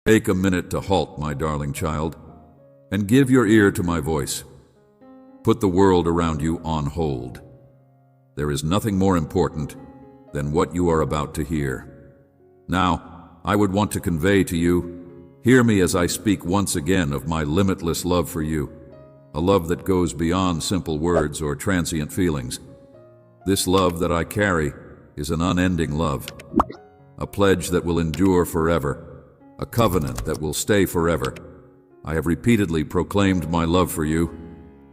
Take a minute to halt, my darling child, and give your ear to my voice. Put the world around you on hold. There is nothing more important than what you are about to hear. Now, I would want to convey to you, hear me as I speak once again of my limitless love for you, a love that goes beyond simple words or transient feelings. This love that I carry is an unending love, a pledge that will endure forever, a covenant that will stay forever. I have repeatedly proclaimed my love for you,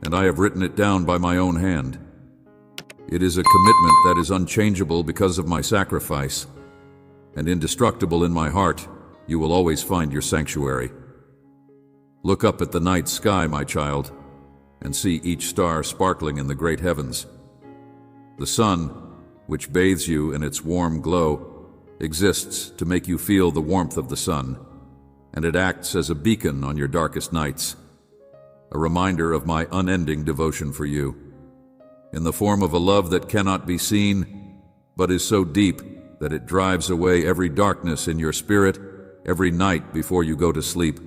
and I have written it down by my own hand. It is a commitment that is unchangeable because of my sacrifice, and indestructible in my heart. You will always find your sanctuary. Look up at the night sky, my child, and see each star sparkling in the great heavens. The sun, which bathes you in its warm glow, exists to make you feel the warmth of the sun, and it acts as a beacon on your darkest nights, a reminder of my unending devotion for you, in the form of a love that cannot be seen, but is so deep that it drives away every darkness in your spirit every night before you go to sleep.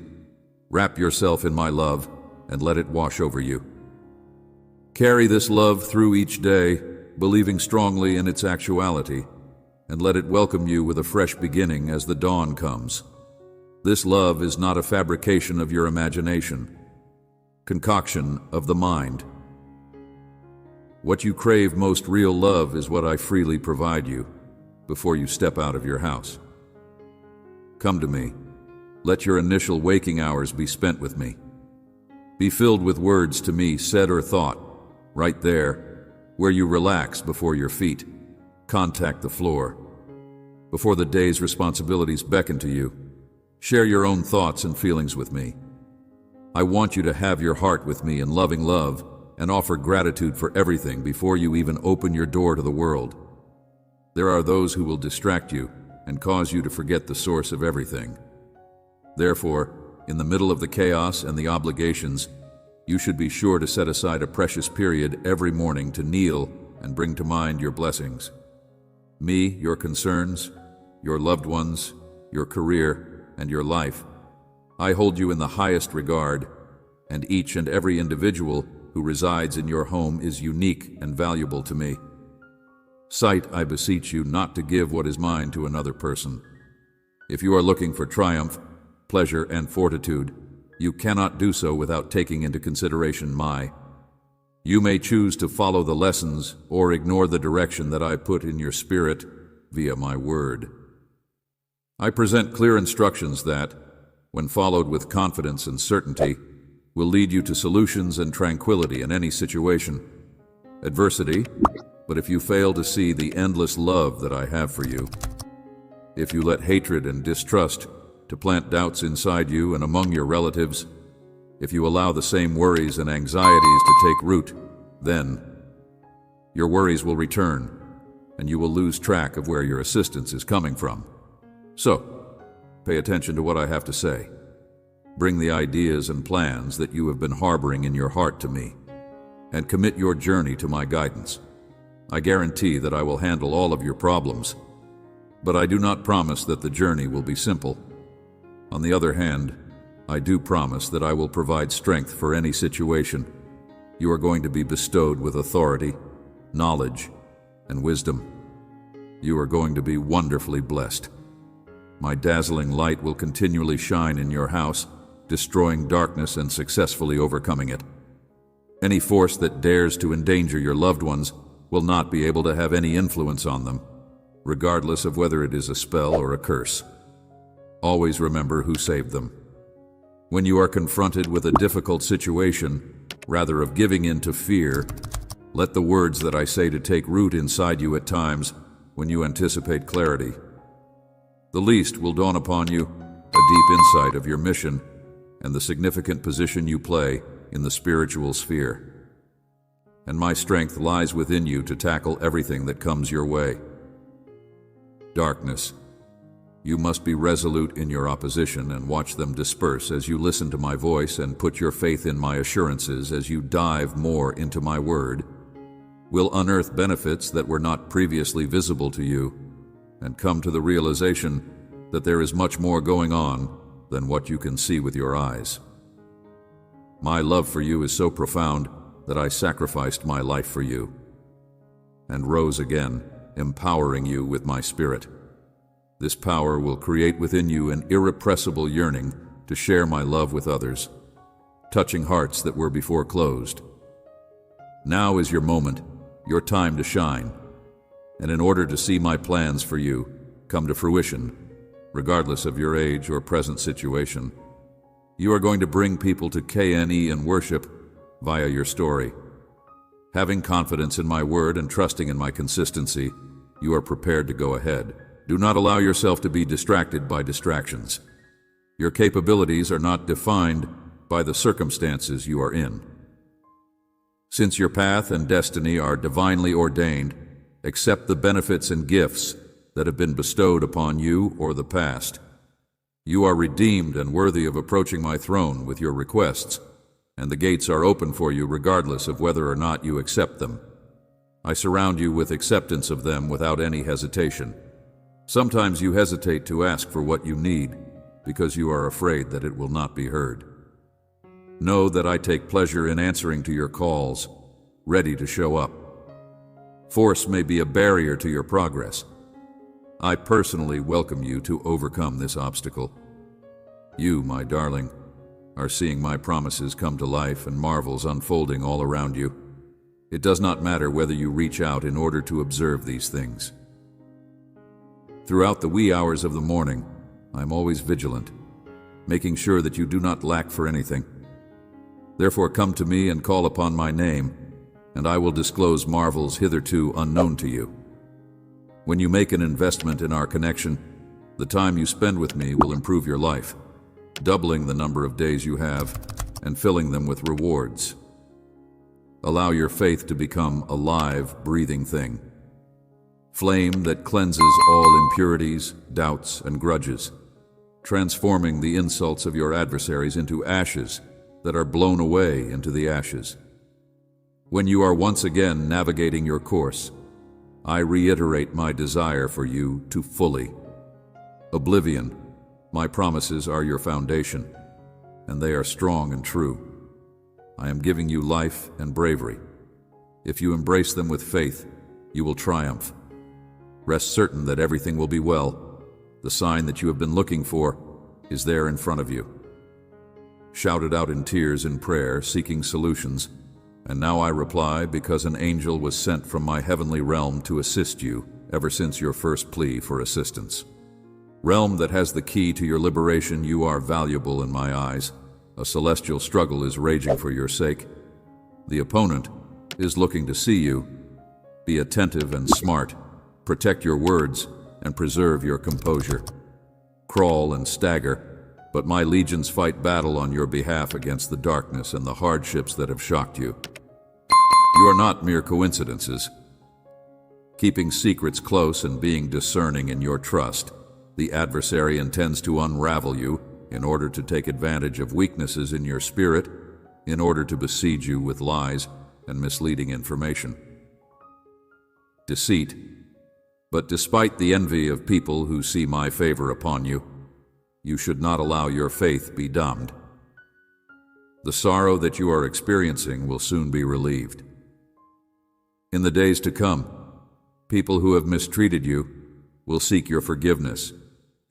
Wrap yourself in my love and let it wash over you. Carry this love through each day, believing strongly in its actuality, and let it welcome you with a fresh beginning as the dawn comes. This love is not a fabrication of your imagination, concoction of the mind. What you crave most real love is what I freely provide you before you step out of your house. Come to me. Let your initial waking hours be spent with me. Be filled with words to me said or thought, right there, where you relax before your feet contact the floor. Before the day's responsibilities beckon to you, share your own thoughts and feelings with me. I want you to have your heart with me in loving love and offer gratitude for everything before you even open your door to the world. There are those who will distract you and cause you to forget the source of everything. Therefore, in the middle of the chaos and the obligations, you should be sure to set aside a precious period every morning to kneel and bring to mind your blessings. Me, your concerns, your loved ones, your career, and your life. I hold you in the highest regard, and each and every individual who resides in your home is unique and valuable to me. Sight, I beseech you not to give what is mine to another person. If you are looking for triumph, pleasure, and fortitude, you cannot do so without taking into consideration my. You may choose to follow the lessons or ignore the direction that I put in your spirit via my word. I present clear instructions that, when followed with confidence and certainty, will lead you to solutions and tranquility in any situation, adversity, but if you fail to see the endless love that I have for you, if you let hatred and distrust to plant doubts inside you and among your relatives, if you allow the same worries and anxieties to take root, then your worries will return and you will lose track of where your assistance is coming from. So, pay attention to what I have to say. Bring the ideas and plans that you have been harboring in your heart to me, and commit your journey to my guidance. I guarantee that I will handle all of your problems, but I do not promise that the journey will be simple. On the other hand, I do promise that I will provide strength for any situation. You are going to be bestowed with authority, knowledge, and wisdom. You are going to be wonderfully blessed. My dazzling light will continually shine in your house, destroying darkness and successfully overcoming it. Any force that dares to endanger your loved ones will not be able to have any influence on them, regardless of whether it is a spell or a curse. Always remember who saved them. When you are confronted with a difficult situation, rather of giving in to fear, let the words that I say to take root inside you at times when you anticipate clarity. The least will dawn upon you a deep insight of your mission and the significant position you play in the spiritual sphere. And my strength lies within you to tackle everything that comes your way. Darkness. You must be resolute in your opposition and watch them disperse as you listen to my voice and put your faith in my assurances as you dive more into my word. Will unearth benefits that were not previously visible to you and come to the realization that there is much more going on than what you can see with your eyes. My love for you is so profound that I sacrificed my life for you, and rose again, empowering you with my Spirit. This power will create within you an irrepressible yearning to share my love with others, touching hearts that were before closed. Now is your moment, your time to shine, and in order to see my plans for you come to fruition, regardless of your age or present situation, you are going to bring people to KNE and worship via your story. Having confidence in my word and trusting in my consistency, you are prepared to go ahead. Do not allow yourself to be distracted by distractions. Your capabilities are not defined by the circumstances you are in. Since your path and destiny are divinely ordained, accept the benefits and gifts that have been bestowed upon you or the past. You are redeemed and worthy of approaching my throne with your requests, and the gates are open for you regardless of whether or not you accept them. I surround you with acceptance of them without any hesitation. Sometimes you hesitate to ask for what you need because you are afraid that it will not be heard. Know that I take pleasure in answering to your calls, ready to show up. Force may be a barrier to your progress. I personally welcome you to overcome this obstacle. You, my darling, are seeing my promises come to life and marvels unfolding all around you. It does not matter whether you reach out in order to observe these things. Throughout the wee hours of the morning, I am always vigilant, making sure that you do not lack for anything. Therefore come to me and call upon my name, and I will disclose marvels hitherto unknown to you. When you make an investment in our connection, the time you spend with me will improve your life, doubling the number of days you have and filling them with rewards. Allow your faith to become a live, breathing thing. Flame that cleanses all impurities, doubts, and grudges, transforming the insults of your adversaries into ashes that are blown away into the ashes. When you are once again navigating your course, I reiterate my desire for you to fully. Oblivion, my promises are your foundation, and they are strong and true. I am giving you life and bravery. If you embrace them with faith, you will triumph. Rest certain that everything will be well. The sign that you have been looking for is there in front of you. Shouted out in tears in prayer, seeking solutions, and now I reply because an angel was sent from my heavenly realm to assist you ever since your first plea for assistance. Realm that has the key to your liberation, you are valuable in my eyes. A celestial struggle is raging for your sake. The opponent is looking to see you. Be attentive and smart. Protect your words and preserve your composure. Crawl and stagger, but my legions fight battle on your behalf against the darkness and the hardships that have shocked you. You are not mere coincidences. Keeping secrets close and being discerning in your trust, the adversary intends to unravel you in order to take advantage of weaknesses in your spirit, in order to besiege you with lies and misleading information. Deceit. But despite the envy of people who see my favor upon you, you should not allow your faith be dumbed. The sorrow that you are experiencing will soon be relieved. In the days to come, people who have mistreated you will seek your forgiveness,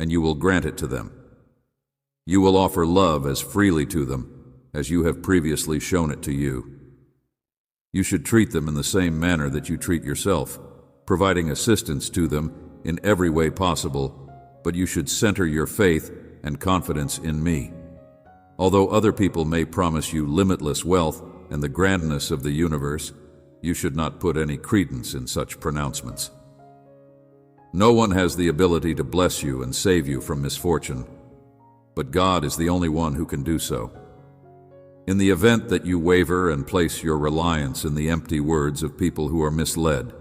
and you will grant it to them. You will offer love as freely to them as you have previously shown it to you. You should treat them in the same manner that you treat yourself, providing assistance to them in every way possible, but you should center your faith and confidence in me. Although other people may promise you limitless wealth and the grandness of the universe, you should not put any credence in such pronouncements. No one has the ability to bless you and save you from misfortune, but God is the only one who can do so. In the event that you waver and place your reliance in the empty words of people who are misled,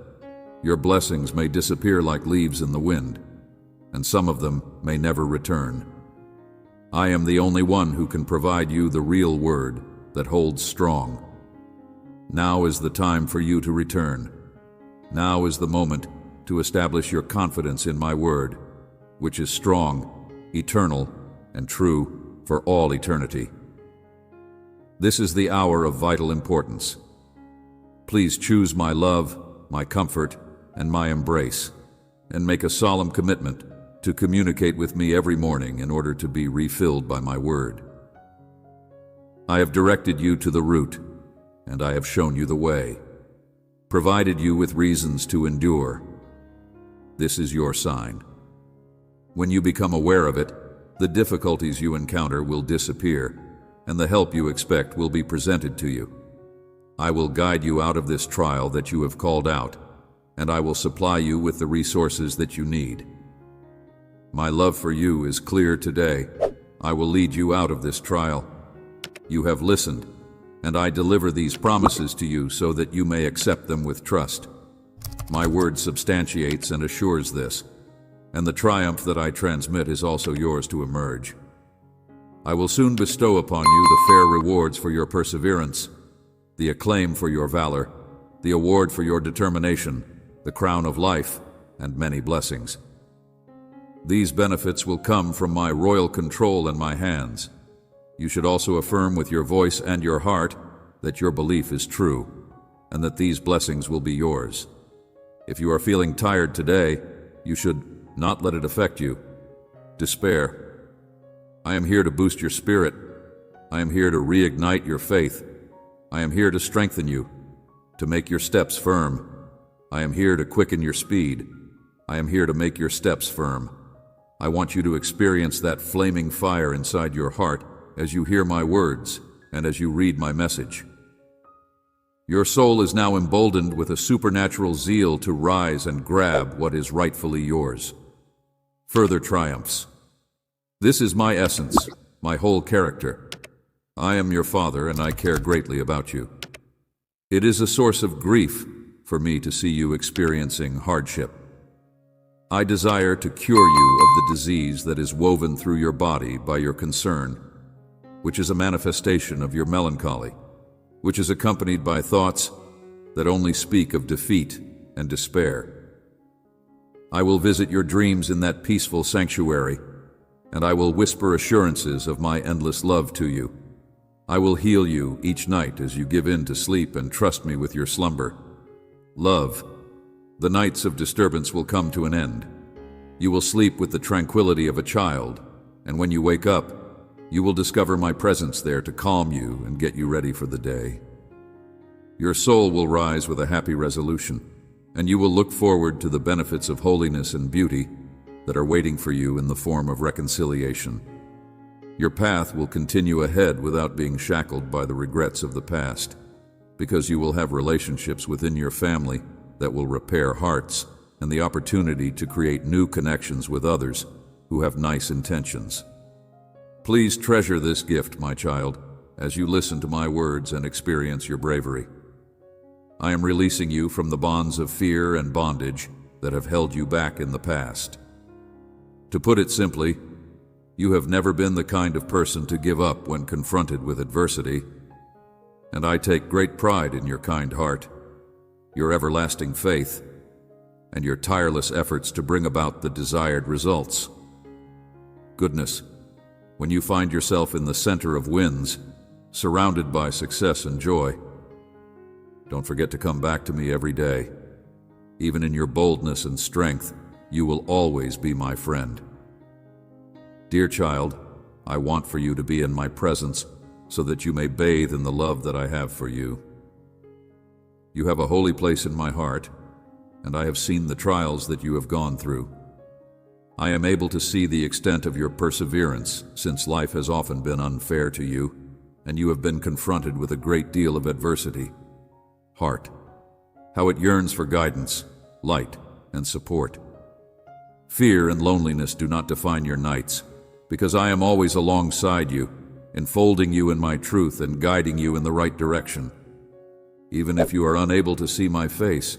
your blessings may disappear like leaves in the wind, and some of them may never return. I am the only one who can provide you the real word that holds strong. Now is the time for you to return. Now is the moment to establish your confidence in my word, which is strong, eternal, and true for all eternity. This is the hour of vital importance. Please choose my love, my comfort, and my embrace, and make a solemn commitment to communicate with me every morning in order to be refilled by my word. I have directed you to the route, and I have shown you the way, provided you with reasons to endure. This is your sign. When you become aware of it, the difficulties you encounter will disappear, and the help you expect will be presented to you. I will guide you out of this trial that you have called out, and I will supply you with the resources that you need. My love for you is clear today. I will lead you out of this trial. You have listened, and I deliver these promises to you so that you may accept them with trust. My word substantiates and assures this, and the triumph that I transmit is also yours to emerge. I will soon bestow upon you the fair rewards for your perseverance, the acclaim for your valor, the award for your determination, the crown of life, and many blessings. These benefits will come from my royal control in my hands. You should also affirm with your voice and your heart that your belief is true, and that these blessings will be yours. If you are feeling tired today, you should not let it affect you. Despair. I am here to boost your spirit. I am here to reignite your faith. I am here to strengthen you, to make your steps firm. I am here to quicken your speed. I am here to make your steps firm. I want you to experience that flaming fire inside your heart as you hear my words and as you read my message. Your soul is now emboldened with a supernatural zeal to rise and grab what is rightfully yours. Further triumphs. This is my essence, my whole character. I am your father, and I care greatly about you. It is a source of grief for me to see you experiencing hardship. I desire to cure you of the disease that is woven through your body by your concern, which is a manifestation of your melancholy, which is accompanied by thoughts that only speak of defeat and despair. I will visit your dreams in that peaceful sanctuary, and I will whisper assurances of my endless love to you. I will heal you each night as you give in to sleep and trust me with your slumber. Love, the nights of disturbance will come to an end. You will sleep with the tranquility of a child, and when you wake up, you will discover my presence there to calm you and get you ready for the day. Your soul will rise with a happy resolution, and you will look forward to the benefits of holiness and beauty that are waiting for you in the form of reconciliation. Your path will continue ahead without being shackled by the regrets of the past, because you will have relationships within your family that will repair hearts and the opportunity to create new connections with others who have nice intentions. Please treasure this gift, my child, as you listen to my words and experience your bravery. I am releasing you from the bonds of fear and bondage that have held you back in the past. To put it simply, you have never been the kind of person to give up when confronted with adversity, and I take great pride in your kind heart, your everlasting faith, and your tireless efforts to bring about the desired results. Goodness, when you find yourself in the center of winds, surrounded by success and joy, don't forget to come back to me every day. Even in your boldness and strength, you will always be my friend. Dear child, I want for you to be in my presence so that you may bathe in the love that I have for you. You have a holy place in my heart, and I have seen the trials that you have gone through. I am able to see the extent of your perseverance, since life has often been unfair to you, and you have been confronted with a great deal of adversity. Heart, how it yearns for guidance, light, and support. Fear and loneliness do not define your nights, because I am always alongside you, enfolding you in my truth and guiding you in the right direction. Even if you are unable to see my face,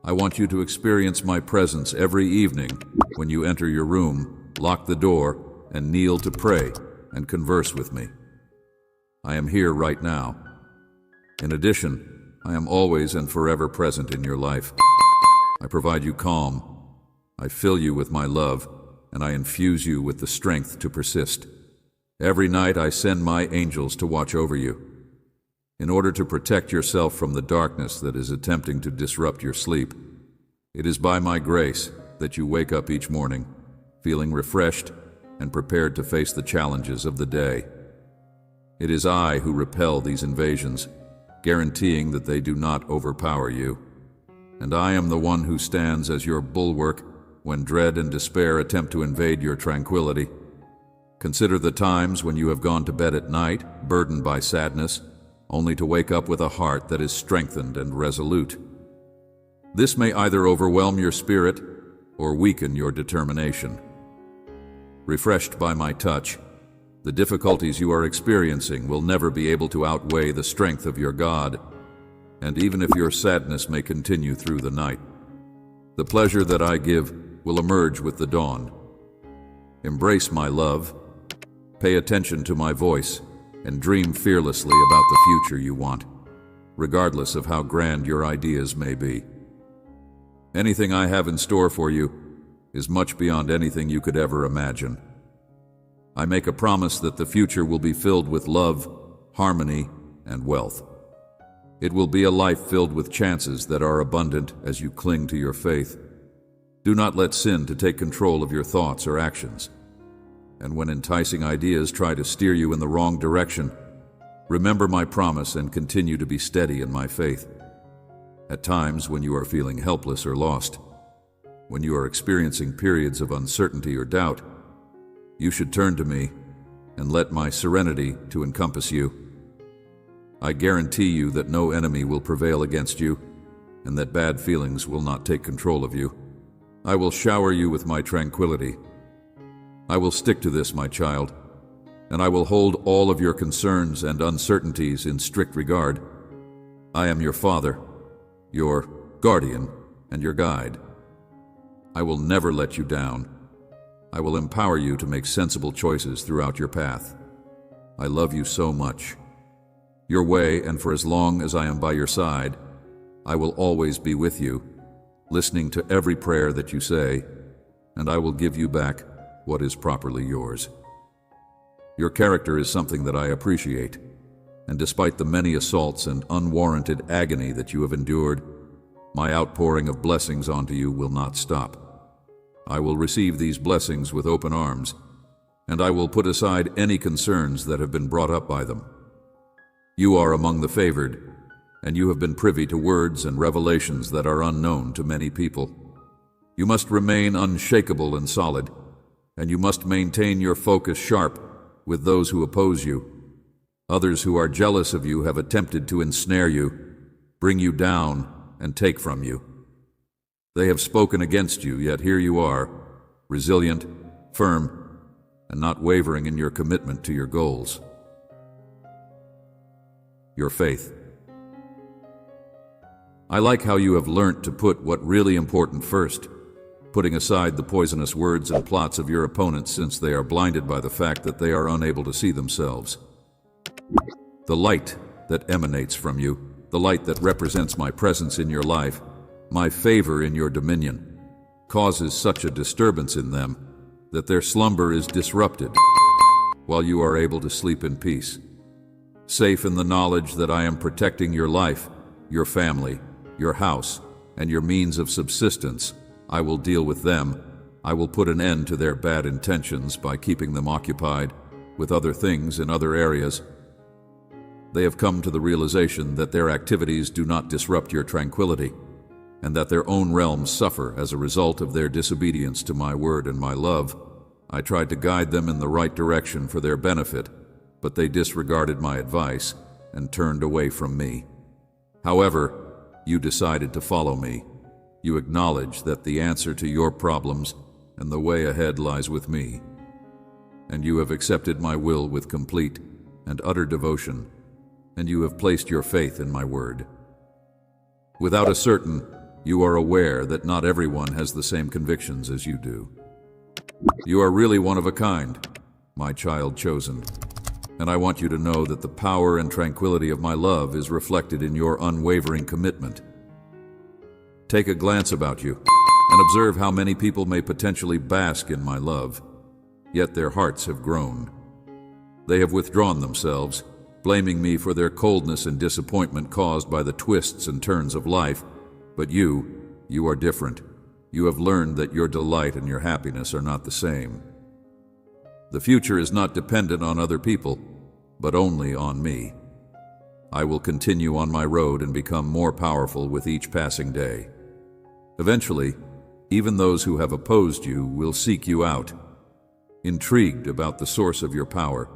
I want you to experience my presence every evening when you enter your room, lock the door, and kneel to pray and converse with me. I am here right now. In addition, I am always and forever present in your life. I provide you calm. I fill you with my love, and I infuse you with the strength to persist. Every night I send my angels to watch over you. In order to protect yourself from the darkness that is attempting to disrupt your sleep, it is by my grace that you wake up each morning, feeling refreshed and prepared to face the challenges of the day. It is I who repel these invasions, guaranteeing that they do not overpower you. And I am the one who stands as your bulwark when dread and despair attempt to invade your tranquility. Consider the times when you have gone to bed at night, burdened by sadness, only to wake up with a heart that is strengthened and resolute. This may either overwhelm your spirit or weaken your determination. Refreshed by my touch, the difficulties you are experiencing will never be able to outweigh the strength of your God, and even if your sadness may continue through the night, the pleasure that I give will emerge with the dawn. Embrace my love, pay attention to my voice, and dream fearlessly about the future you want, regardless of how grand your ideas may be. Anything I have in store for you is much beyond anything you could ever imagine. I make a promise that the future will be filled with love, harmony, and wealth. It will be a life filled with chances that are abundant as you cling to your faith. Do not let sin to take control of your thoughts or actions. And when enticing ideas try to steer you in the wrong direction, remember my promise and continue to be steady in my faith. At times when you are feeling helpless or lost, when you are experiencing periods of uncertainty or doubt, you should turn to me and let my serenity to encompass you. I guarantee you that no enemy will prevail against you, and that bad feelings will not take control of you. I will shower you with my tranquility. I will stick to this, my child, and I will hold all of your concerns and uncertainties in strict regard. I am your father, your guardian, and your guide. I will never let you down. I will empower you to make sensible choices throughout your path. I love you so much. Your way, and for as long as I am by your side, I will always be with you, listening to every prayer that you say, and I will give you back what is properly yours. Your character is something that I appreciate, and despite the many assaults and unwarranted agony that you have endured, my outpouring of blessings onto you will not stop. I will receive these blessings with open arms, and I will put aside any concerns that have been brought up by them. You are among the favored, and you have been privy to words and revelations that are unknown to many people. You must remain unshakable and solid, and you must maintain your focus sharp with those who oppose you. Others who are jealous of you have attempted to ensnare you, bring you down, and take from you. They have spoken against you, yet here you are, resilient, firm, and not wavering in your commitment to your goals. Your faith. I like how you have learnt to put what really important first, putting aside the poisonous words and plots of your opponents since they are blinded by the fact that they are unable to see themselves. The light that emanates from you, the light that represents my presence in your life, my favor in your dominion, causes such a disturbance in them that their slumber is disrupted while you are able to sleep in peace. Safe in the knowledge that I am protecting your life, your family, your house, and your means of subsistence, I will deal with them. I will put an end to their bad intentions by keeping them occupied with other things in other areas. They have come to the realization that their activities do not disrupt your tranquility, and that their own realms suffer as a result of their disobedience to my word and my love. I tried to guide them in the right direction for their benefit, but they disregarded my advice and turned away from me. However, you decided to follow me. You acknowledge that the answer to your problems and the way ahead lies with me, and you have accepted my will with complete and utter devotion, and you have placed your faith in my word. Without a certain, you are aware that not everyone has the same convictions as you do. You are really one of a kind, my child chosen, and I want you to know that the power and tranquility of my love is reflected in your unwavering commitment. Take a glance about you and observe how many people may potentially bask in my love, yet their hearts have grown. They have withdrawn themselves, blaming me for their coldness and disappointment caused by the twists and turns of life. But you are different. You have learned that your delight and your happiness are not the same. The future is not dependent on other people, but only on me. I will continue on my road and become more powerful with each passing day. Eventually, even those who have opposed you will seek you out, intrigued about the source of your power.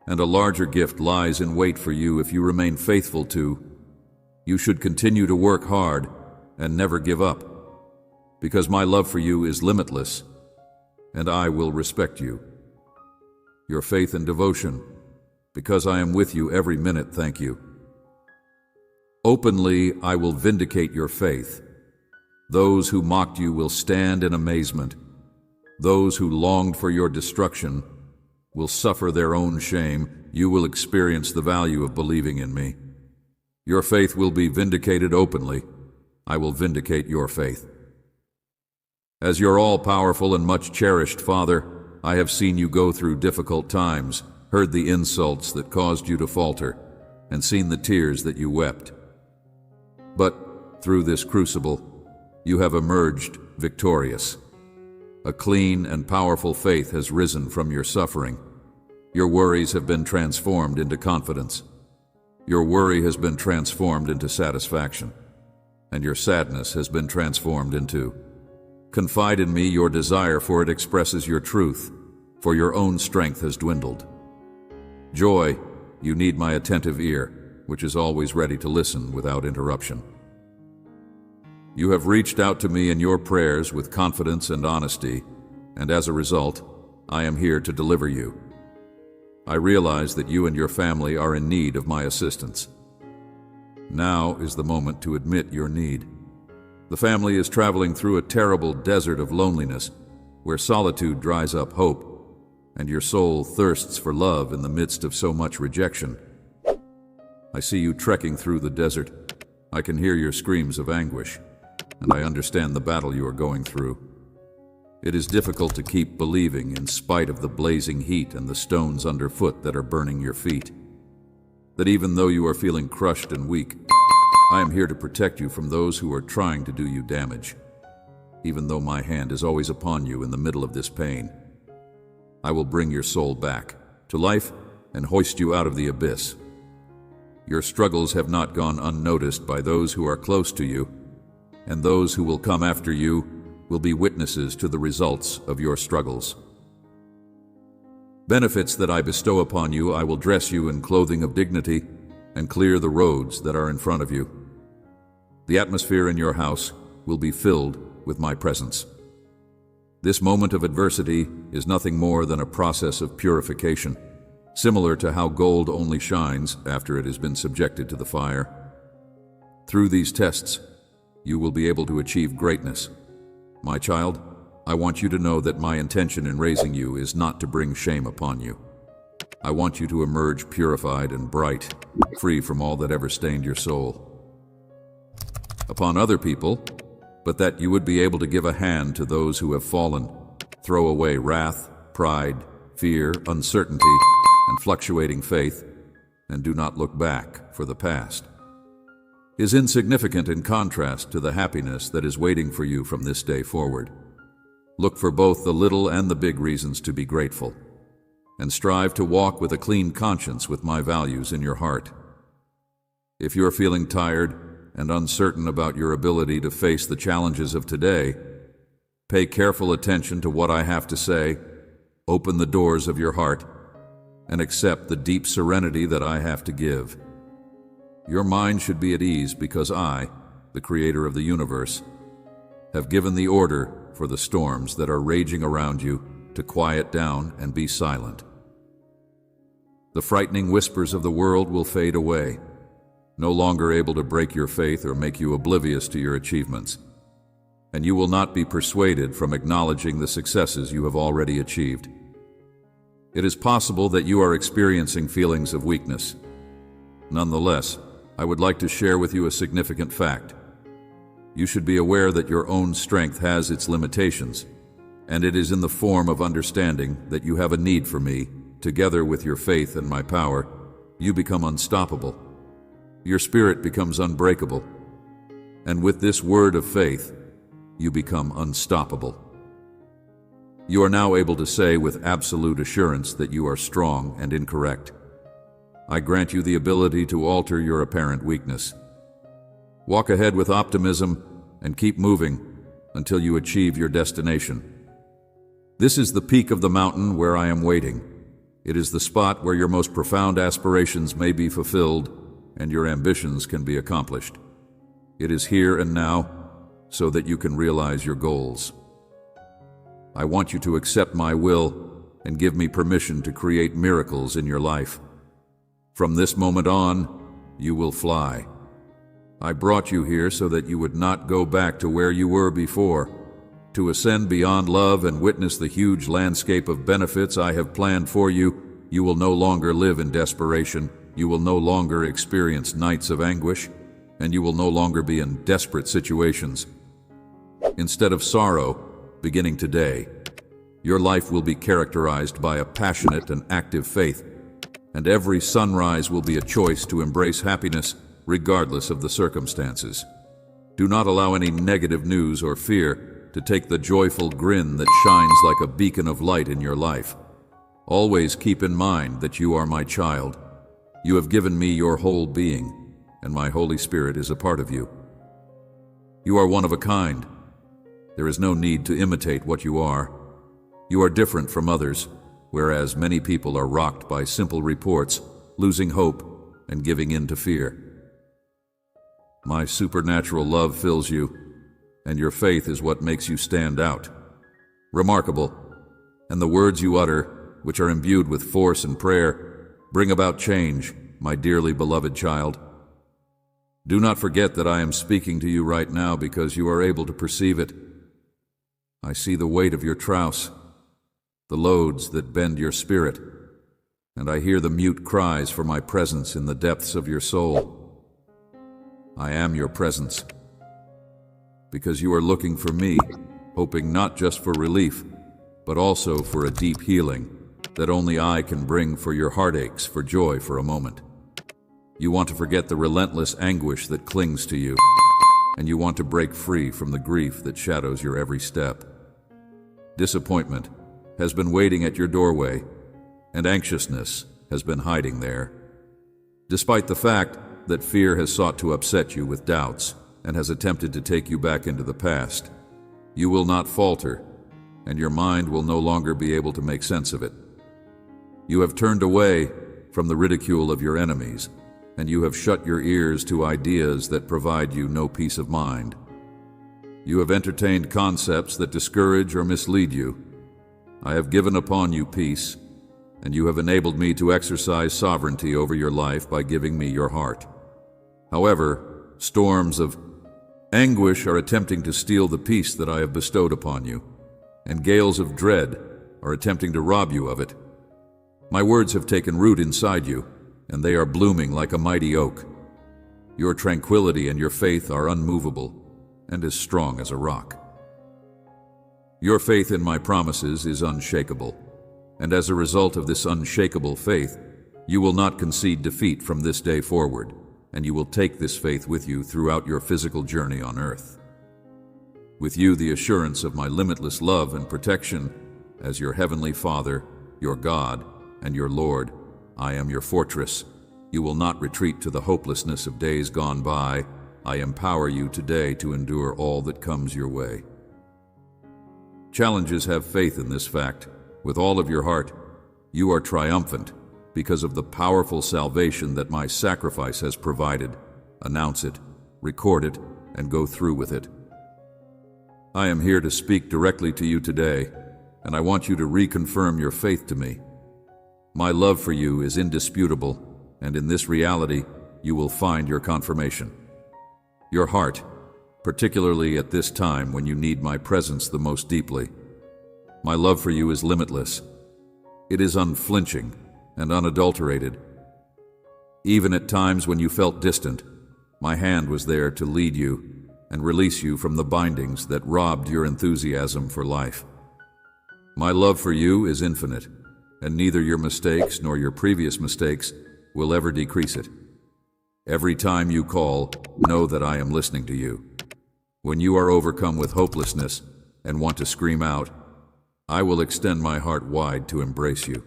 And a larger gift lies in wait for you if you remain faithful to. You should continue to work hard and never give up, because my love for you is limitless, and I will respect you. Your faith and devotion, because I am with you every minute, thank you. Openly, I will vindicate your faith. Those who mocked you will stand in amazement. Those who longed for your destruction will suffer their own shame. You will experience the value of believing in me. Your faith will be vindicated openly. I will vindicate your faith. As your all-powerful and much-cherished Father, I have seen you go through difficult times, heard the insults that caused you to falter, and seen the tears that you wept. But through this crucible, you have emerged victorious. A clean and powerful faith has risen from your suffering. Your worries have been transformed into confidence. Your worry has been transformed into satisfaction, and your sadness has been transformed into confide in me. Your desire for it expresses your truth, for your own strength has dwindled. Joy, you need my attentive ear, which is always ready to listen without interruption. You have reached out to me in your prayers with confidence and honesty, and as a result, I am here to deliver you. I realize that you and your family are in need of my assistance. Now is the moment to admit your need. The family is traveling through a terrible desert of loneliness, where solitude dries up hope, and your soul thirsts for love in the midst of so much rejection. I see you trekking through the desert. I can hear your screams of anguish, and I understand the battle you are going through. It is difficult to keep believing in spite of the blazing heat and the stones underfoot that are burning your feet. That even though you are feeling crushed and weak, I am here to protect you from those who are trying to do you damage. Even though my hand is always upon you in the middle of this pain, I will bring your soul back to life and hoist you out of the abyss. Your struggles have not gone unnoticed by those who are close to you, and those who will come after you will be witnesses to the results of your struggles. Benefits that I bestow upon you, I will dress you in clothing of dignity and clear the roads that are in front of you. The atmosphere in your house will be filled with my presence. This moment of adversity is nothing more than a process of purification, similar to how gold only shines after it has been subjected to the fire. Through these tests, you will be able to achieve greatness. My child, I want you to know that my intention in raising you is not to bring shame upon you. I want you to emerge purified and bright, free from all that ever stained your soul upon other people, but that you would be able to give a hand to those who have fallen, throw away wrath, pride, fear, uncertainty, and fluctuating faith, and do not look back for the past. Is insignificant in contrast to the happiness that is waiting for you from this day forward. Look for both the little and the big reasons to be grateful, and strive to walk with a clean conscience with my values in your heart. If you are feeling tired and uncertain about your ability to face the challenges of today, pay careful attention to what I have to say, open the doors of your heart, and accept the deep serenity that I have to give. Your mind should be at ease because I, the Creator of the universe, have given the order for the storms that are raging around you to quiet down and be silent. The frightening whispers of the world will fade away, no longer able to break your faith or make you oblivious to your achievements. And you will not be persuaded from acknowledging the successes you have already achieved. It is possible that you are experiencing feelings of weakness. Nonetheless, I would like to share with you a significant fact. You should be aware that your own strength has its limitations, and it is in the form of understanding that you have a need for me together with your faith and my power, you become unstoppable. Your spirit becomes unbreakable. And with this word of faith, you become unstoppable. You are now able to say with absolute assurance that you are strong and incorrect. I grant you the ability to alter your apparent weakness. Walk ahead with optimism and keep moving until you achieve your destination. This is the peak of the mountain where I am waiting. It is the spot where your most profound aspirations may be fulfilled and your ambitions can be accomplished. It is here and now so that you can realize your goals. I want you to accept my will and give me permission to create miracles in your life. From this moment on, you will fly. I brought you here so that you would not go back to where you were before. To ascend beyond love and witness the huge landscape of benefits I have planned for you, you will no longer live in desperation, you will no longer experience nights of anguish, and you will no longer be in desperate situations. Instead of sorrow, beginning today, your life will be characterized by a passionate and active faith, and every sunrise will be a choice to embrace happiness regardless of the circumstances. Do not allow any negative news or fear to take the joyful grin that shines like a beacon of light in your life. Always keep in mind that you are my child. You have given me your whole being, and my Holy Spirit is a part of you. You are one of a kind. There is no need to imitate what you are. You are different from others, whereas many people are rocked by simple reports, losing hope, and giving in to fear. My supernatural love fills you, and your faith is what makes you stand out. Remarkable, and the words you utter, which are imbued with force and prayer, bring about change, my dearly beloved child. Do not forget that I am speaking to you right now because you are able to perceive it. I see the weight of your trous, the loads that bend your spirit, and I hear the mute cries for my presence in the depths of your soul. I am your presence, because you are looking for me, hoping not just for relief, but also for a deep healing that only I can bring for your heartaches for joy for a moment. You want to forget the relentless anguish that clings to you, and you want to break free from the grief that shadows your every step. Disappointment has been waiting at your doorway, and anxiousness has been hiding there. Despite the fact that fear has sought to upset you with doubts and has attempted to take you back into the past, you will not falter, and your mind will no longer be able to make sense of it. You have turned away from the ridicule of your enemies, and you have shut your ears to ideas that provide you no peace of mind. You have entertained concepts that discourage or mislead you. I have given upon you peace, and you have enabled me to exercise sovereignty over your life by giving me your heart. However, storms of anguish are attempting to steal the peace that I have bestowed upon you, and gales of dread are attempting to rob you of it. My words have taken root inside you, and they are blooming like a mighty oak. Your tranquility and your faith are unmovable and as strong as a rock. Your faith in my promises is unshakable, and as a result of this unshakable faith, you will not concede defeat from this day forward, and you will take this faith with you throughout your physical journey on earth. With you, the assurance of my limitless love and protection as your heavenly Father, your God, and your Lord. I am your fortress. You will not retreat to the hopelessness of days gone by. I empower you today to endure all that comes your way. Challenges have faith in this fact. With all of your heart, you are triumphant because of the powerful salvation that my sacrifice has provided. Announce it, record it, and go through with it. I am here to speak directly to you today, and I want you to reconfirm your faith to me. My love for you is indisputable, and in this reality, you will find your confirmation. Your heart, particularly at this time when you need my presence the most deeply. My love for you is limitless. It is unflinching and unadulterated. Even at times when you felt distant, my hand was there to lead you and release you from the bindings that robbed your enthusiasm for life. My love for you is infinite, and neither your mistakes nor your previous mistakes will ever decrease it. Every time you call, know that I am listening to you. When you are overcome with hopelessness and want to scream out, I will extend my heart wide to embrace you.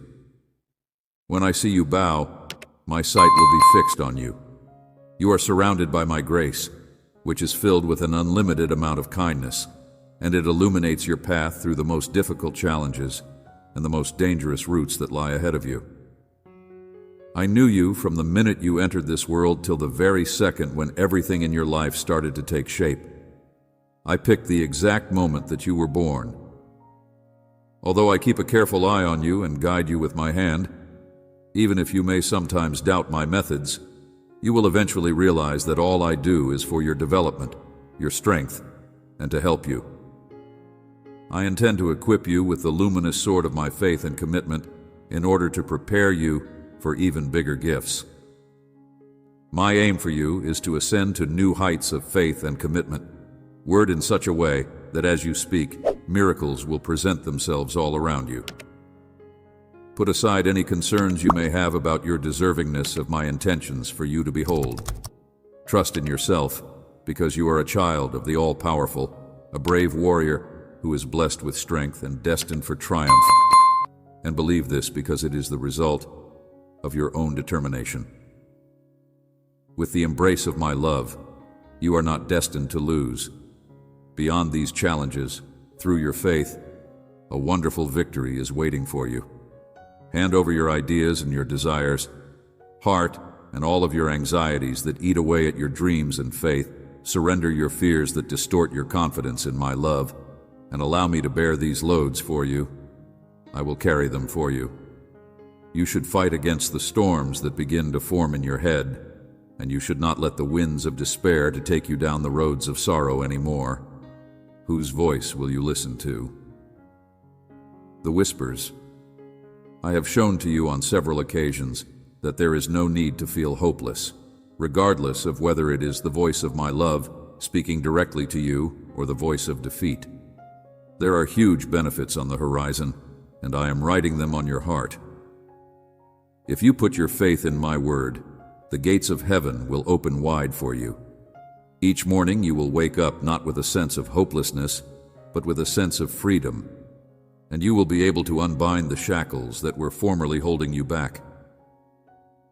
When I see you bow, my sight will be fixed on you. You are surrounded by my grace, which is filled with an unlimited amount of kindness, and it illuminates your path through the most difficult challenges and the most dangerous routes that lie ahead of you. I knew you from the minute you entered this world till the very second when everything in your life started to take shape. I picked the exact moment that you were born. Although I keep a careful eye on you and guide you with my hand, even if you may sometimes doubt my methods, you will eventually realize that all I do is for your development, your strength, and to help you. I intend to equip you with the luminous sword of my faith and commitment in order to prepare you for even bigger gifts. My aim for you is to ascend to new heights of faith and commitment, word in such a way that as you speak, miracles will present themselves all around you. Put aside any concerns you may have about your deservingness of my intentions for you to behold. Trust in yourself, because you are a child of the all-powerful, a brave warrior who is blessed with strength and destined for triumph. And believe this because it is the result of your own determination. With the embrace of my love, you are not destined to lose. Beyond these challenges, through your faith, a wonderful victory is waiting for you. Hand over your ideas and your desires, heart, and all of your anxieties that eat away at your dreams and faith. Surrender your fears that distort your confidence in my love, and allow me to bear these loads for you. I will carry them for you. You should fight against the storms that begin to form in your head, and you should not let the winds of despair to take you down the roads of sorrow anymore. Whose voice will you listen to? The whispers. I have shown to you on several occasions that there is no need to feel hopeless, regardless of whether it is the voice of my love speaking directly to you or the voice of defeat. There are huge benefits on the horizon, and I am writing them on your heart. If you put your faith in my word, the gates of heaven will open wide for you. Each morning you will wake up not with a sense of hopelessness, but with a sense of freedom, and you will be able to unbind the shackles that were formerly holding you back.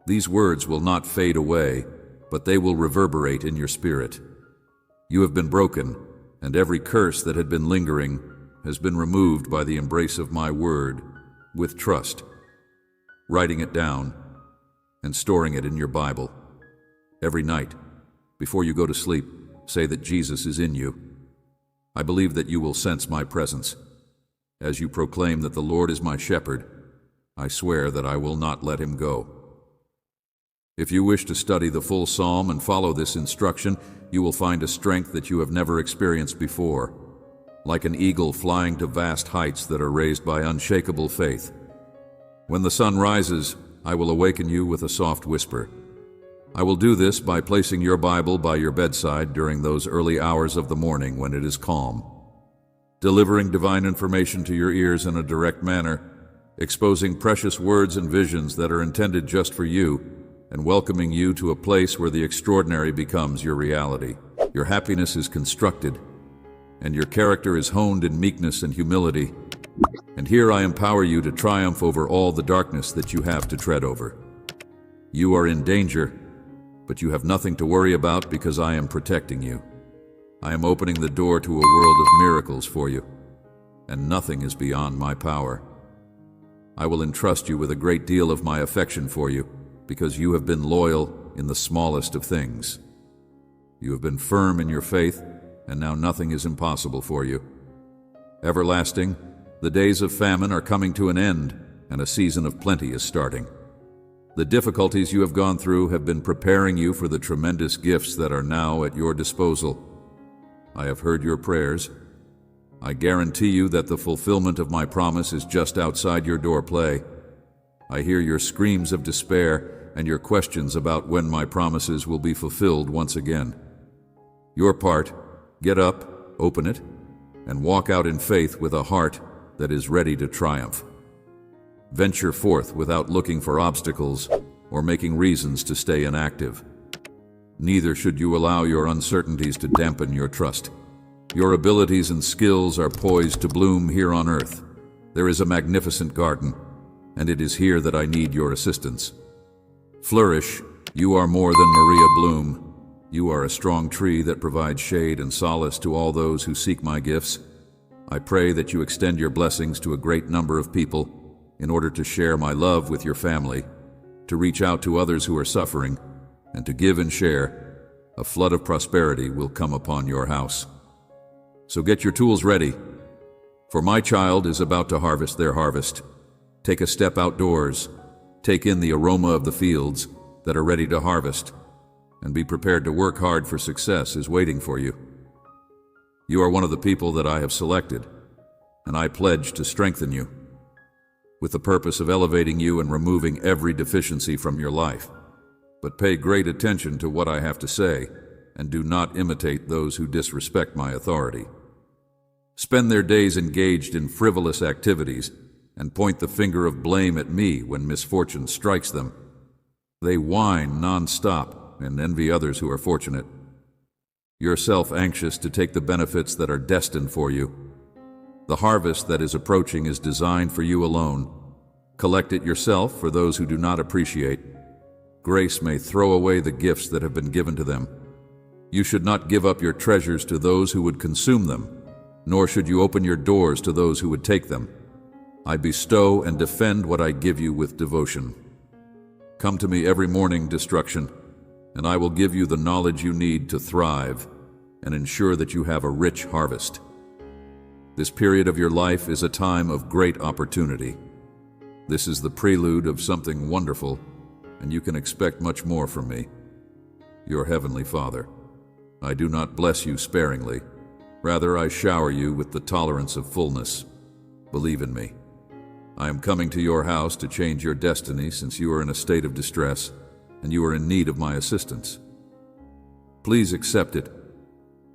These words will not fade away, but they will reverberate in your spirit. You have been broken, and every curse that had been lingering has been removed by the embrace of my word with trust. Writing it down and storing it in your Bible. Every night, before you go to sleep, say that Jesus is in you. I believe that you will sense my presence. As you proclaim that the Lord is my shepherd, I swear that I will not let him go. If you wish to study the full psalm and follow this instruction, you will find a strength that you have never experienced before, like an eagle flying to vast heights that are raised by unshakable faith. When the sun rises, I will awaken you with a soft whisper. I will do this by placing your Bible by your bedside during those early hours of the morning when it is calm, delivering divine information to your ears in a direct manner, exposing precious words and visions that are intended just for you, and welcoming you to a place where the extraordinary becomes your reality. Your happiness is constructed, and your character is honed in meekness and humility. And here I empower you to triumph over all the darkness that you have to tread over. You are in danger, but you have nothing to worry about because I am protecting you. I am opening the door to a world of miracles for you, and nothing is beyond my power. I will entrust you with a great deal of my affection for you, because you have been loyal in the smallest of things. You have been firm in your faith, and now nothing is impossible for you. Everlasting, the days of famine are coming to an end, and a season of plenty is starting. The difficulties you have gone through have been preparing you for the tremendous gifts that are now at your disposal. I have heard your prayers. I guarantee you that the fulfillment of my promise is just outside your doorplay. I hear your screams of despair and your questions about when my promises will be fulfilled once again. Your part, get up, open it, and walk out in faith with a heart that is ready to triumph. Venture forth without looking for obstacles or making reasons to stay inactive. Neither should you allow your uncertainties to dampen your trust. Your abilities and skills are poised to bloom here on earth. There is a magnificent garden, and it is here that I need your assistance. Flourish, you are more than Maria Bloom. You are a strong tree that provides shade and solace to all those who seek my gifts. I pray that you extend your blessings to a great number of people in order to share my love with your family, to reach out to others who are suffering, and to give and share. A flood of prosperity will come upon your house. So get your tools ready, for my child is about to harvest their harvest. Take a step outdoors, take in the aroma of the fields that are ready to harvest, and be prepared to work hard, for success is waiting for you. You are one of the people that I have selected, and I pledge to strengthen you, with the purpose of elevating you and removing every deficiency from your life. But pay great attention to what I have to say, and do not imitate those who disrespect my authority. Spend their days engaged in frivolous activities and point the finger of blame at me when misfortune strikes them. They whine non-stop and envy others who are fortunate. Yourself anxious to take the benefits that are destined for you. The harvest that is approaching is designed for you alone. Collect it yourself for those who do not appreciate. Grace may throw away the gifts that have been given to them. You should not give up your treasures to those who would consume them, nor should you open your doors to those who would take them. I bestow and defend what I give you with devotion. Come to me every morning, destruction, and I will give you the knowledge you need to thrive and ensure that you have a rich harvest. This period of your life is a time of great opportunity. This is the prelude of something wonderful, and you can expect much more from me. Your Heavenly Father. I do not bless you sparingly. Rather, I shower you with the tolerance of fullness. Believe in me. I am coming to your house to change your destiny, since you are in a state of distress and you are in need of my assistance. Please accept it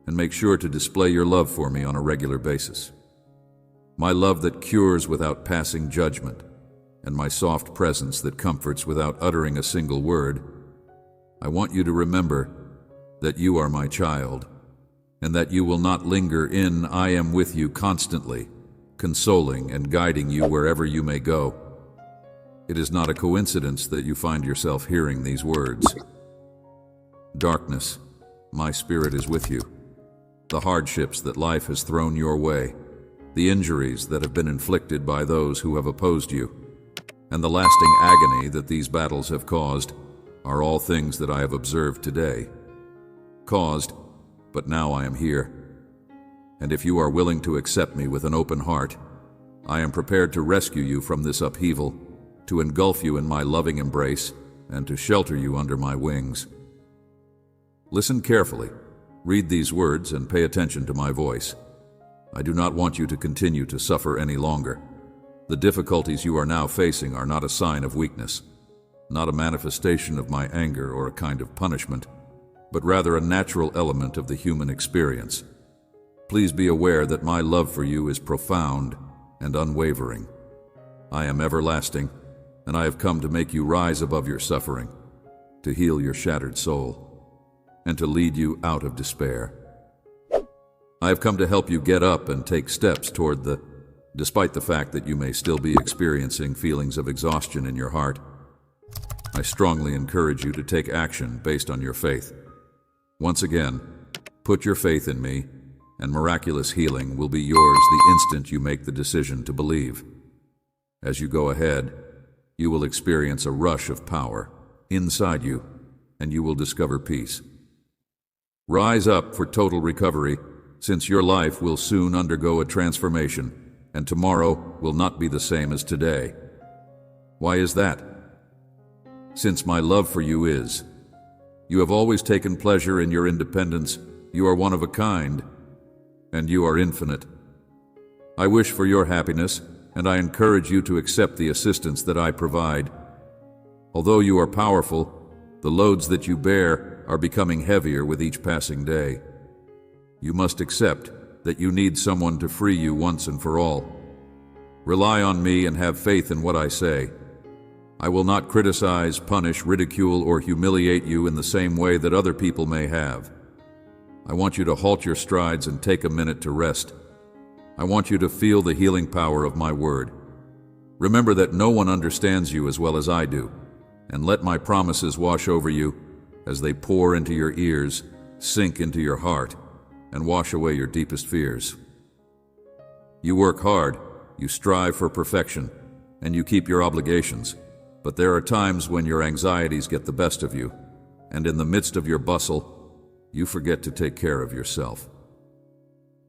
and make sure to display your love for me on a regular basis. My love that cures without passing judgment, and my soft presence that comforts without uttering a single word. I want you to remember that you are my child, and that you will not linger in. I am with you constantly, consoling and guiding you wherever you may go. It is not a coincidence that you find yourself hearing these words. Darkness, my spirit is with you. The hardships that life has thrown your way, the injuries that have been inflicted by those who have opposed you, and the lasting agony that these battles have caused, are all things that I have observed today. Caused, but now I am here. And if you are willing to accept me with an open heart, I am prepared to rescue you from this upheaval, to engulf you in my loving embrace, and to shelter you under my wings. Listen carefully, read these words, and pay attention to my voice. I do not want you to continue to suffer any longer. The difficulties you are now facing are not a sign of weakness, not a manifestation of my anger or a kind of punishment, but rather a natural element of the human experience. Please be aware that my love for you is profound and unwavering. I am everlasting, and I have come to make you rise above your suffering, to heal your shattered soul, and to lead you out of despair. I have come to help you get up and take steps toward despite the fact that you may still be experiencing feelings of exhaustion in your heart. I strongly encourage you to take action based on your faith. Once again, put your faith in me, and miraculous healing will be yours the instant you make the decision to believe. As you go ahead, you will experience a rush of power inside you, and you will discover peace. Rise up for total recovery, since your life will soon undergo a transformation, and tomorrow will not be the same as today. Why is that? Since my love for you is. You have always taken pleasure in your independence. You are one of a kind, and you are infinite. I wish for your happiness, and I encourage you to accept the assistance that I provide. Although you are powerful, the loads that you bear are becoming heavier with each passing day. You must accept that you need someone to free you once and for all. Rely on me and have faith in what I say. I will not criticize, punish, ridicule, or humiliate you in the same way that other people may have. I want you to halt your strides and take a minute to rest. I want you to feel the healing power of my word. Remember that no one understands you as well as I do, and let my promises wash over you as they pour into your ears, sink into your heart, and wash away your deepest fears. You work hard, you strive for perfection, and you keep your obligations, but there are times when your anxieties get the best of you, and in the midst of your bustle, you forget to take care of yourself.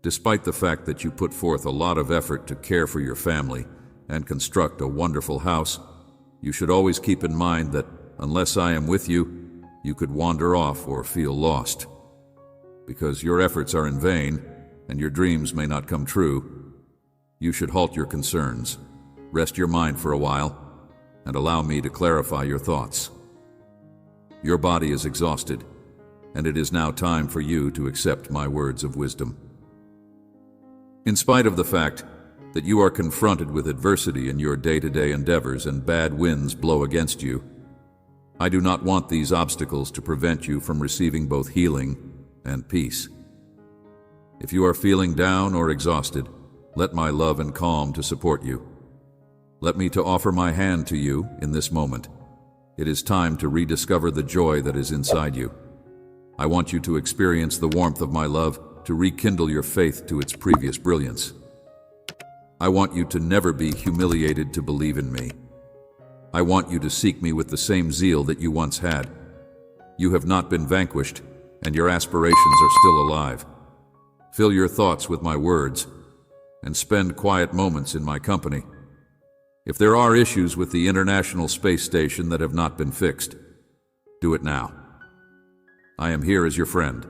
Despite the fact that you put forth a lot of effort to care for your family and construct a wonderful house, you should always keep in mind that unless I am with you, you could wander off or feel lost. Because your efforts are in vain and your dreams may not come true, you should halt your concerns, rest your mind for a while, and allow me to clarify your thoughts. Your body is exhausted, and it is now time for you to accept my words of wisdom. In spite of the fact that you are confronted with adversity in your day-to-day endeavors and bad winds blow against you, I do not want these obstacles to prevent you from receiving both healing and peace. If you are feeling down or exhausted, let my love and calm to support you. Let me to offer my hand to you in this moment. It is time to rediscover the joy that is inside you. I want you to experience the warmth of my love, to rekindle your faith to its previous brilliance. I want you to never be humiliated to believe in me. I want you to seek me with the same zeal that you once had. You have not been vanquished, and your aspirations are still alive. Fill your thoughts with my words, and spend quiet moments in my company. If there are issues with the International Space Station that have not been fixed, do it now. I am here as your friend,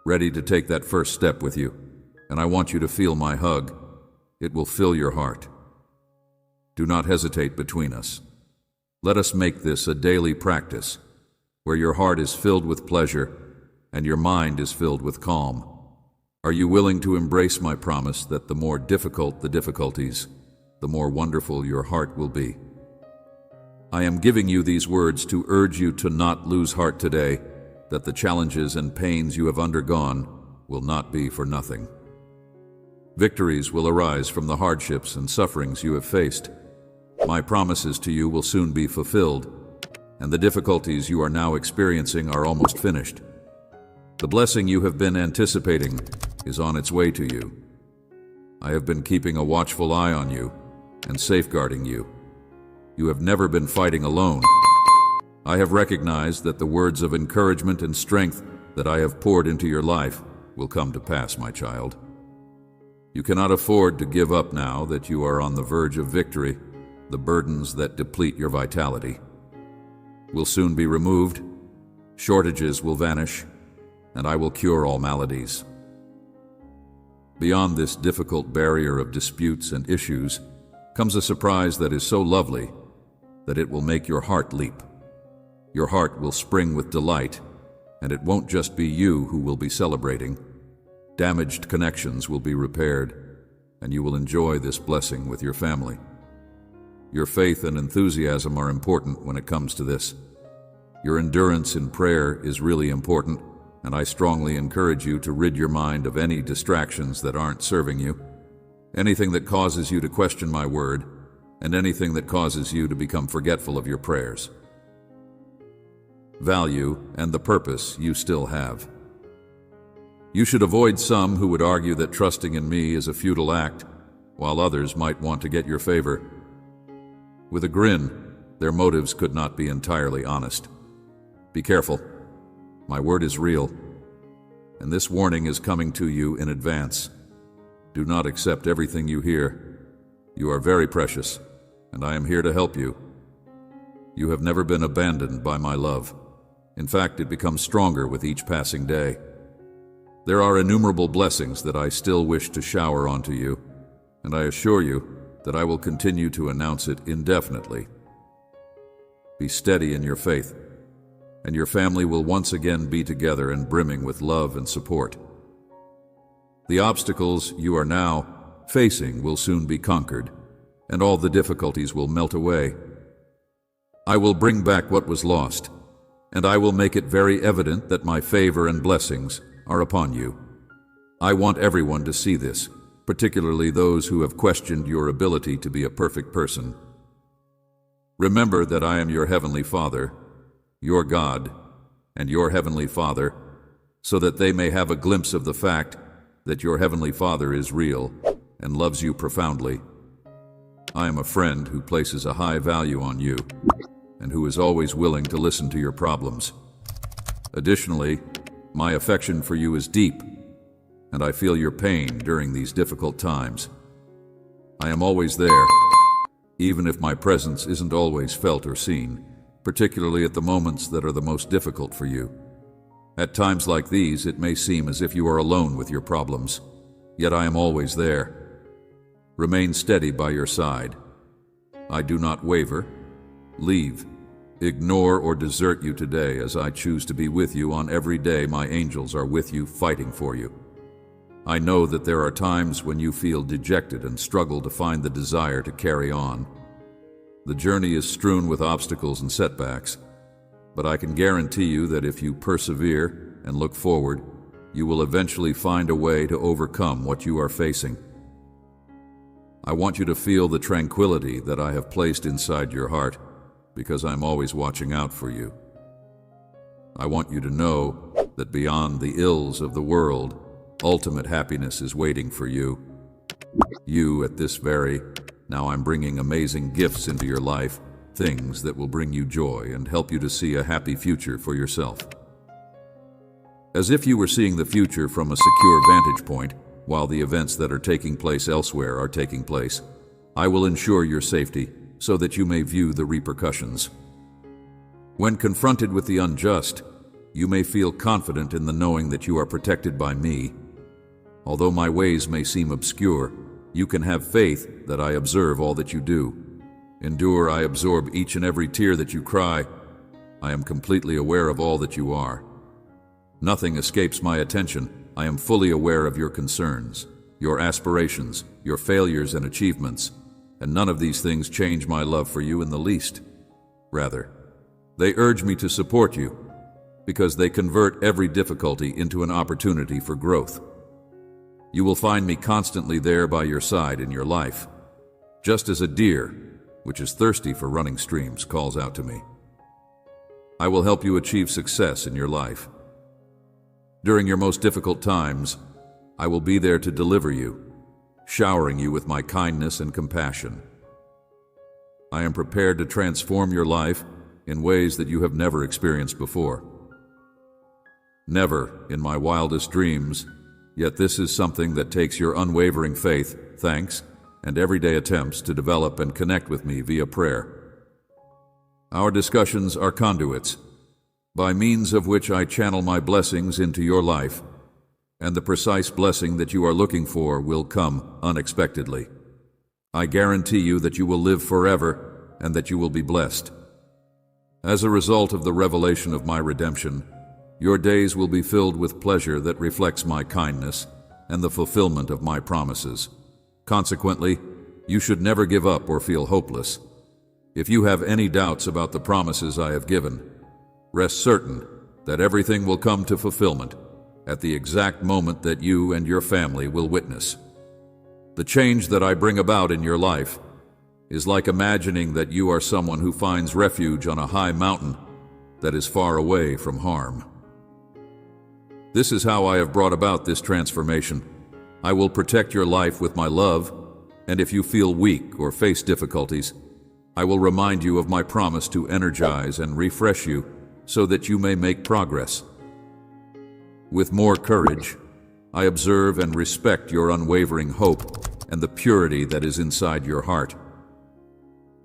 ready to take that first step with you, and I want you to feel my hug. It will fill your heart. Do not hesitate between us. Let us make this a daily practice, where your heart is filled with pleasure and your mind is filled with calm. Are you willing to embrace my promise that the more difficult the difficulties, the more wonderful your heart will be? I am giving you these words to urge you to not lose heart today, that the challenges and pains you have undergone will not be for nothing. Victories will arise from the hardships and sufferings you have faced. My promises to you will soon be fulfilled, and the difficulties you are now experiencing are almost finished. The blessing you have been anticipating is on its way to you. I have been keeping a watchful eye on you and safeguarding you. You have never been fighting alone. I have recognized that the words of encouragement and strength that I have poured into your life will come to pass, my child. You cannot afford to give up now that you are on the verge of victory. The burdens that deplete your vitality will soon be removed, shortages will vanish, and I will cure all maladies. Beyond this difficult barrier of disputes and issues comes a surprise that is so lovely that it will make your heart leap. Your heart will spring with delight, and it won't just be you who will be celebrating. Damaged connections will be repaired, and you will enjoy this blessing with your family. Your faith and enthusiasm are important when it comes to this. Your endurance in prayer is really important, and I strongly encourage you to rid your mind of any distractions that aren't serving you, anything that causes you to question my word, and anything that causes you to become forgetful of your prayers. Value and the purpose you still have. You should avoid some who would argue that trusting in me is a futile act, while others might want to get your favor. With a grin, their motives could not be entirely honest. Be careful. My word is real, and this warning is coming to you in advance. Do not accept everything you hear. You are very precious, and I am here to help you. You have never been abandoned by my love. In fact, it becomes stronger with each passing day. There are innumerable blessings that I still wish to shower onto you, and I assure you that I will continue to announce it indefinitely. Be steady in your faith, and your family will once again be together and brimming with love and support. The obstacles you are now facing will soon be conquered, and all the difficulties will melt away. I will bring back what was lost, and I will make it very evident that my favor and blessings are upon you. I want everyone to see this, particularly those who have questioned your ability to be a perfect person. Remember that I am your Heavenly Father, your God, and your Heavenly Father, so that they may have a glimpse of the fact that your Heavenly Father is real and loves you profoundly. I am a friend who places a high value on you and who is always willing to listen to your problems. Additionally, my affection for you is deep, and I feel your pain during these difficult times. I am always there, even if my presence isn't always felt or seen, particularly at the moments that are the most difficult for you. At times like these, it may seem as if you are alone with your problems, yet I am always there. Remain steady by your side. I do not waver, leave, ignore, or desert you today, as I choose to be with you on every day my angels are with you fighting for you. I know that there are times when you feel dejected and struggle to find the desire to carry on. The journey is strewn with obstacles and setbacks, but I can guarantee you that if you persevere and look forward, you will eventually find a way to overcome what you are facing. I want you to feel the tranquility that I have placed inside your heart, because I'm always watching out for you. I want you to know that beyond the ills of the world, ultimate happiness is waiting for you. Now I'm bringing amazing gifts into your life, things that will bring you joy and help you to see a happy future for yourself. As if you were seeing the future from a secure vantage point, while the events that are taking place elsewhere are taking place, I will ensure your safety so that you may view the repercussions. When confronted with the unjust, you may feel confident in the knowing that you are protected by me. Although my ways may seem obscure, you can have faith that I observe all that you do. Endure, I absorb each and every tear that you cry. I am completely aware of all that you are. Nothing escapes my attention. I am fully aware of your concerns, your aspirations, your failures and achievements, and none of these things change my love for you in the least. Rather, they urge me to support you, because they convert every difficulty into an opportunity for growth. You will find me constantly there by your side in your life, just as a deer, which is thirsty for running streams, calls out to me. I will help you achieve success in your life. During your most difficult times, I will be there to deliver you, showering you with my kindness and compassion. I am prepared to transform your life in ways that you have never experienced before. Never in my wildest dreams, yet this is something that takes your unwavering faith, thanks, and everyday attempts to develop and connect with me via prayer. Our discussions are conduits, by means of which I channel my blessings into your life, and the precise blessing that you are looking for will come unexpectedly. I guarantee you that you will live forever and that you will be blessed. As a result of the revelation of my redemption, your days will be filled with pleasure that reflects my kindness and the fulfillment of my promises. Consequently, you should never give up or feel hopeless. If you have any doubts about the promises I have given, rest certain that everything will come to fulfillment at the exact moment that you and your family will witness. The change that I bring about in your life is like imagining that you are someone who finds refuge on a high mountain that is far away from harm. This is how I have brought about this transformation. I will protect your life with my love, and if you feel weak or face difficulties, I will remind you of my promise to energize and refresh you so that you may make progress. With more courage, I observe and respect your unwavering hope and the purity that is inside your heart.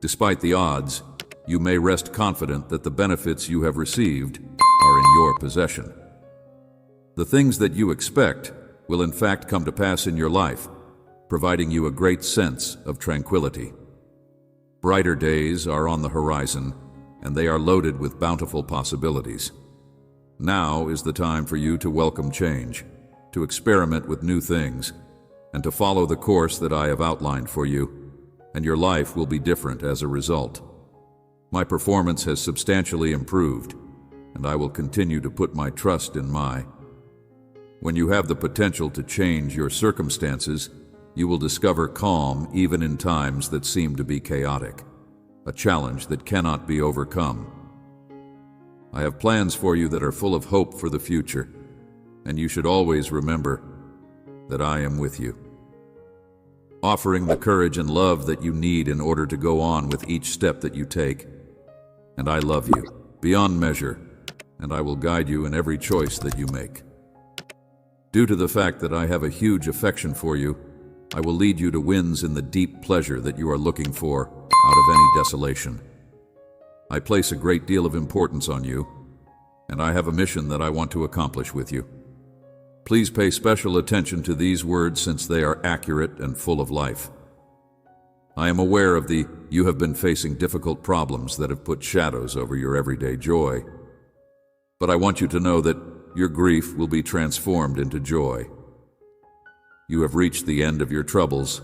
Despite the odds, you may rest confident that the benefits you have received are in your possession. The things that you expect will in fact come to pass in your life, providing you a great sense of tranquility. Brighter days are on the horizon, and they are loaded with bountiful possibilities. Now is the time for you to welcome change, to experiment with new things, and to follow the course that I have outlined for you. and your life will be different as a result. My performance has substantially improved, and I will continue to put my trust in my. When you have the potential to change your circumstances, you will discover calm even in times that seem to be chaotic, a challenge that cannot be overcome. I have plans for you that are full of hope for the future, and you should always remember that I am with you, offering the courage and love that you need in order to go on with each step that you take. And I love you beyond measure, and I will guide you in every choice that you make. Due to the fact that I have a huge affection for you, I will lead you to wins in the deep pleasure that you are looking for out of any desolation. I place a great deal of importance on you, and I have a mission that I want to accomplish with you. Please pay special attention to these words since they are accurate and full of life. I am aware of you have been facing difficult problems that have put shadows over your everyday joy. But I want you to know that your grief will be transformed into joy. You have reached the end of your troubles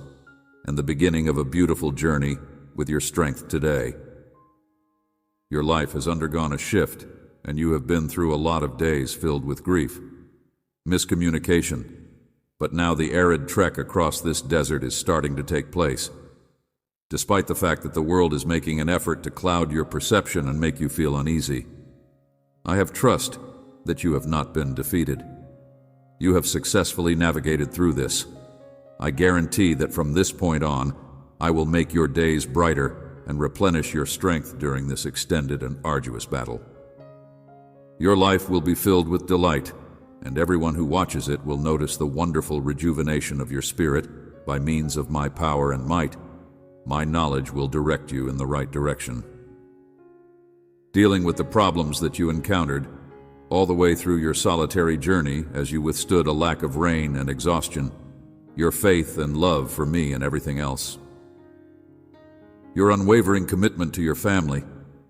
and the beginning of a beautiful journey with your strength today. Your life has undergone a shift, and you have been through a lot of days filled with grief, miscommunication, but now the arid trek across this desert is starting to take place. Despite the fact that the world is making an effort to cloud your perception and make you feel uneasy, I have trust that you have not been defeated. You have successfully navigated through this. I guarantee that from this point on, I will make your days brighter and replenish your strength during this extended and arduous battle. Your life will be filled with delight, and everyone who watches it will notice the wonderful rejuvenation of your spirit by means of my power and might. My knowledge will direct you in the right direction. Dealing with the problems that you encountered all the way through your solitary journey as you withstood a lack of rain and exhaustion, your faith and love for me and everything else. Your unwavering commitment to your family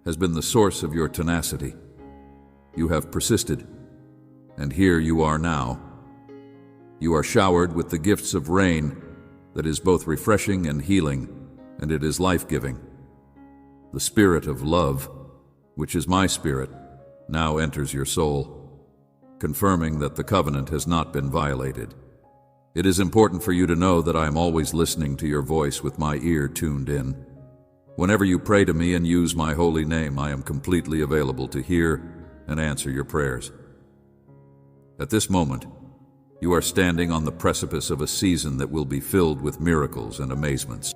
has been the source of your tenacity. You have persisted, and here you are now. You are showered with the gifts of rain that is both refreshing and healing, and it is life-giving. The spirit of love, which is my spirit, now enters your soul, confirming that the covenant has not been violated. It is important for you to know that I am always listening to your voice with my ear tuned in. Whenever you pray to me and use my holy name, I am completely available to hear and answer your prayers. At this moment, you are standing on the precipice of a season that will be filled with miracles and amazements.